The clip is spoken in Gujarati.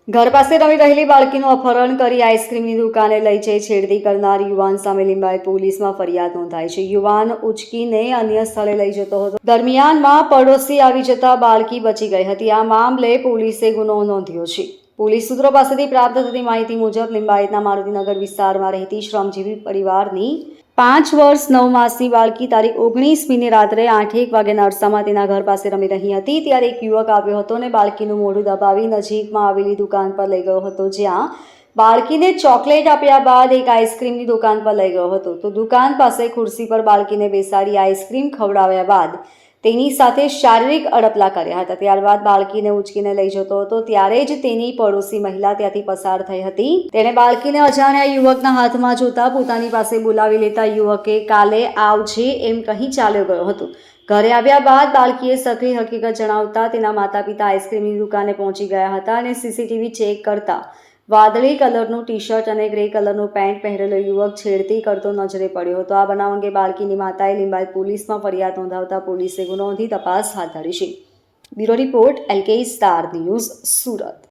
ઘર પાસે રમી રહેલી બાળકીનું અપહરણ કરી આઈસ્ક્રીમની દુકાને લઈ જઈ છેડતી કરનાર યુવાન સામે લિંબાયત પોલીસમાં ફરિયાદ નોંધાઈ છે. યુવાન ઉચકીને અન્ય સ્થળે લઈ જતો હતો. દરમિયાનમાં પડોશી આવી જતા બાળકી બચી ગઈ હતી. આ મામલે પોલીસે ગુનો નોંધ્યો છે. પોલીસ સૂત્રો પાસેથી પ્રાપ્ત થતી માહિતી મુજબ લિંબાયતના મારુતિનગર વિસ્તારમાં રહેતી શ્રમજીવી પરિવારની 5 વર્ષ 9 માસની બાળકી તારીખ 19મીની રાત્રે 8:01 વાગ્યાના અરસામાં તેના ઘર પાસે રમી રહી હતી. ત્યારે એક યુવક આવ્યો હતો અને બાળકીનું મોઢું દબાવી નજીકમાં આવેલી દુકાન પર લઈ ગયો હતો, જ્યાં બાળકીને ચોકલેટ આપ્યા બાદ એક આઈસ્ક્રીમની દુકાન પર લઈ ગયો હતો. તો દુકાન પાસે ખુરશી પર બાળકીને બેસાડી આઈસ્ક્રીમ ખવડાવ્યા બાદ તેની સાથે શારીરિક અડપલા કર્યા હતા. ત્યારબાદ બાળકીને ઉચકીને લઈ જતો હતો, ત્યારે જ તેની પડોશી મહિલા ત્યાંથી પસાર થઈ હતી. તેણે બાળકીને અજાણ્યા યુવકના હાથમાં જોતા પોતાની પાસે બોલાવી લેતા યુવકે કાલે આવજે એમ કહી ચાલ્યો ગયો હતો. ઘરે આવ્યા બાદ બાળકીએ સઘળી હકીકત જણાવતા તેના માતા પિતા આઈસ્ક્રીમની દુકાને પહોંચી ગયા હતા અને સીસીટીવી ચેક કરતા વાદળી કલરનું ટી શર્ટ અને ગ્રે કલરનું પેન્ટ પહેરેલો યુવક છેડતી કરતો નજરે પડ્યો હતો. આ બનાવ અંગે બાળકીની માતાએ લિંબાયત પોલીસમાં ફરિયાદ નોંધાવતા પોલીસે ગુનો નોંધી તપાસ હાથ ધરી છે. Bureau report LK star news, Surat.